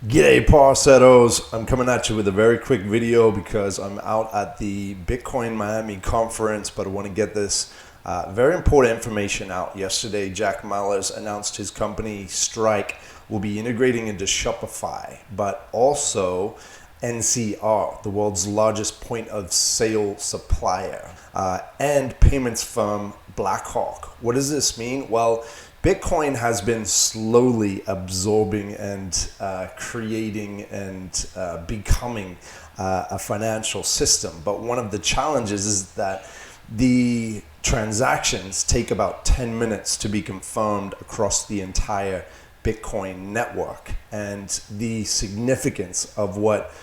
G'day parceiros, I'm coming at you with a very quick video because I'm out at the Bitcoin Miami conference, but I want to get this very important information out. Yesterday, Jack Mallow announced his company Strike will be integrating into Shopify, but also NCR, the world's largest point of sale supplier, and payments firm Blackhawk. What does this mean? Well, Bitcoin has been slowly absorbing and creating and becoming a financial system. But one of the challenges is that the transactions take about 10 minutes to be confirmed across the entire Bitcoin network. And the significance of what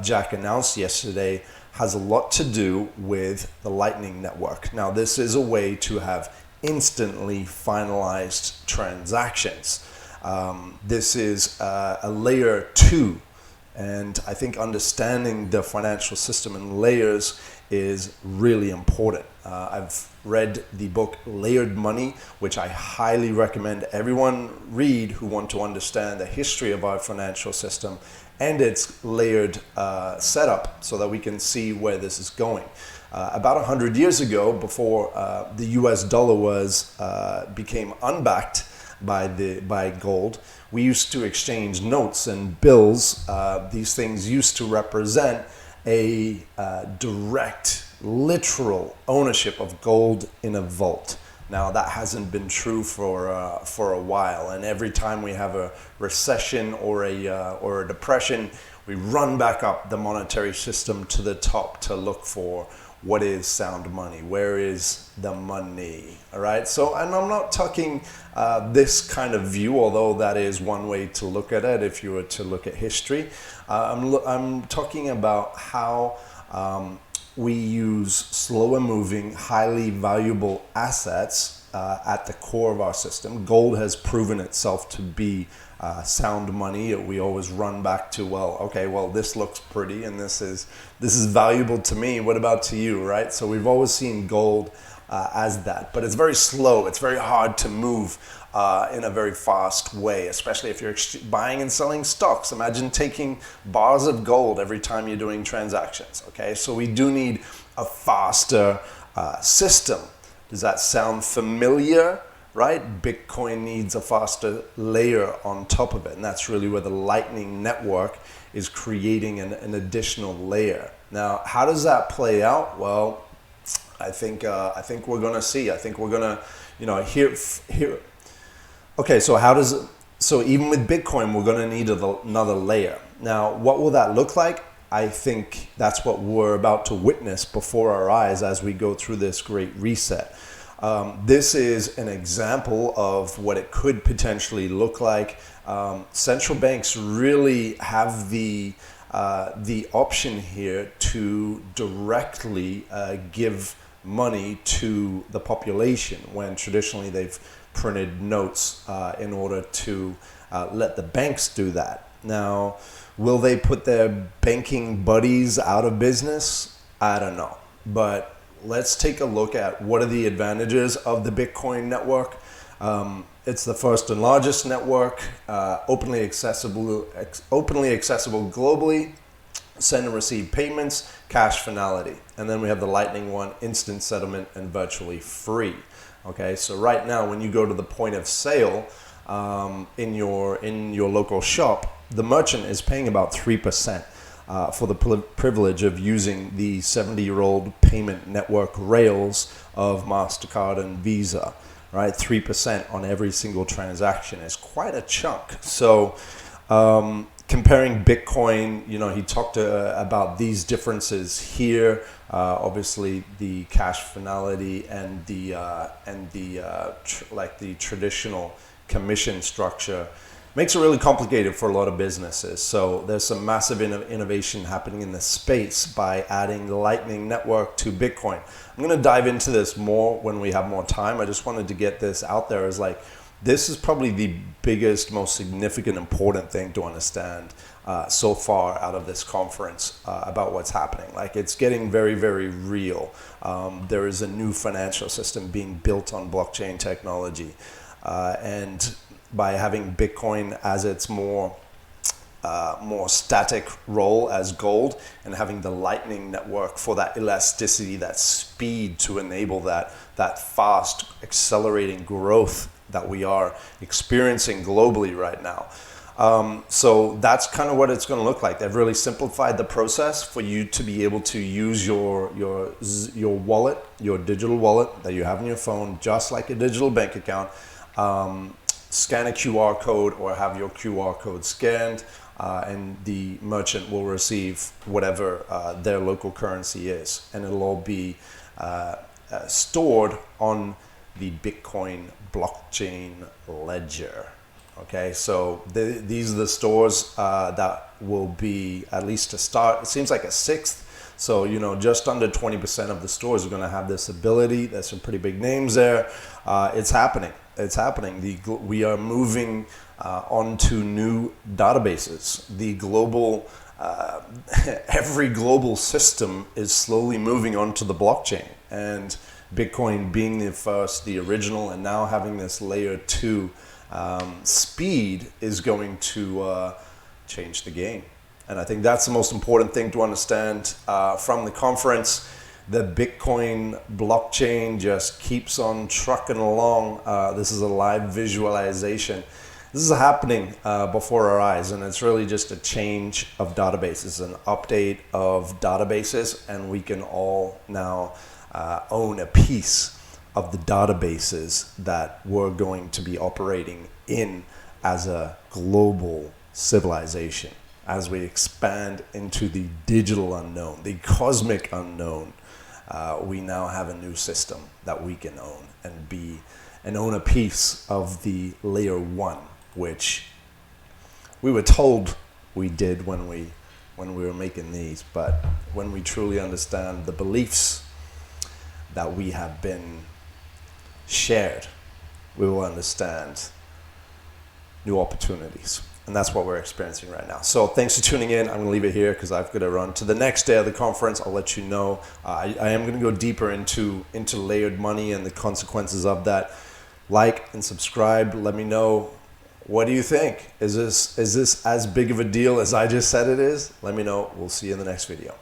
Jack announced yesterday has a lot to do with the Lightning Network. Now, this is a way to have instantly finalized transactions. This is a layer 2, and I think understanding the financial system in layers is really important. I've read the book Layered Money, which I highly recommend everyone read who want to understand the history of our financial system and its layered setup so that we can see where this is going. About 100 years ago, before the US dollar became unbacked by gold, we used to exchange notes and bills. These things used to represent a direct, literal ownership of gold in a vault. Now, that hasn't been true for a while, and every time we have a recession or a depression, we run back up the monetary system to the top to look for what is sound money, where is the money, all right? So, and I'm not talking this kind of view, although that is one way to look at it if you were to look at history. I'm talking about how we use slower moving, highly valuable assets at the core of our system. Gold has proven itself to be sound money. We always run back to, this looks pretty and this is valuable to me. What about to you, right? So we've always seen gold as that, but it's very slow. It's very hard to move in a very fast way, especially if you're buying and selling stocks. Imagine taking bars of gold every time you're doing transactions, okay? So we do need a faster system. Does that sound familiar? Right? Bitcoin needs a faster layer on top of it. And that's really where the Lightning Network is creating an additional layer. Now, how does that play out? Well, I think we're going to see. I think we're going to, hear. Okay, so even with Bitcoin, we're going to need another layer. Now, what will that look like? I think that's what we're about to witness before our eyes as we go through this great reset. This is an example of what it could potentially look like. Central banks really have the option here to directly give money to the population when traditionally they've printed notes in order to let the banks do that. Now, will they put their banking buddies out of business? I don't know, but let's take a look at what are the advantages of the Bitcoin network. It's the first and largest network, openly accessible globally, send and receive payments, cash finality. And then we have the Lightning one, instant settlement and virtually free. Okay, so right now when you go to the point of sale in your local shop, the merchant is paying about 3%. For the privilege of using the 70-year-old payment network rails of MasterCard and Visa, right? 3% on every single transaction is quite a chunk. So comparing Bitcoin, he talked about these differences here. Obviously, the cash finality and the traditional commission structure makes it really complicated for a lot of businesses. So there's some massive innovation happening in this space by adding the Lightning Network to Bitcoin. I'm going to dive into this more when we have more time. I just wanted to get this out there as this is probably the biggest, most significant, important thing to understand so far out of this conference about what's happening. It's getting very, very real. There is a new financial system being built on blockchain technology. And by having Bitcoin as its more more static role as gold, and having the Lightning Network for that elasticity, that speed to enable that fast accelerating growth that we are experiencing globally right now. So that's kind of what it's going to look like. They've really simplified the process for you to be able to use your wallet, your digital wallet that you have on your phone, just like a digital bank account. Scan a QR code or have your QR code scanned, and the merchant will receive whatever their local currency is, and it'll all be stored on the Bitcoin blockchain ledger. Okay, so these are the stores that will be, at least to start, it seems like a sixth. So, just under 20% of the stores are going to have this ability. There's some pretty big names there. It's happening. It's happening. We are moving onto new databases. The global, every global system is slowly moving onto the blockchain. And Bitcoin being the first, the original, and now having this layer 2 speed is going to change the game. And I think that's the most important thing to understand from the conference. The Bitcoin blockchain just keeps on trucking along. This is a live visualization. This is happening before our eyes, and it's really just a change of databases, an update of databases, and we can all now own a piece of the databases that we're going to be operating in as a global civilization. As we expand into the digital unknown, the cosmic unknown, we now have a new system that we can own and own a piece of the layer 1, which we were told we did when we were making these, but when we truly understand the beliefs that we have been shared, we will understand new opportunities. And that's what we're experiencing right now. So thanks for tuning in. I'm going to leave it here because I've got to run to the next day of the conference. I'll let you know. I am going to go deeper into layered money and the consequences of that. Like and subscribe. Let me know, what do you think? Is this as big of a deal as I just said it is? Let me know. We'll see you in the next video.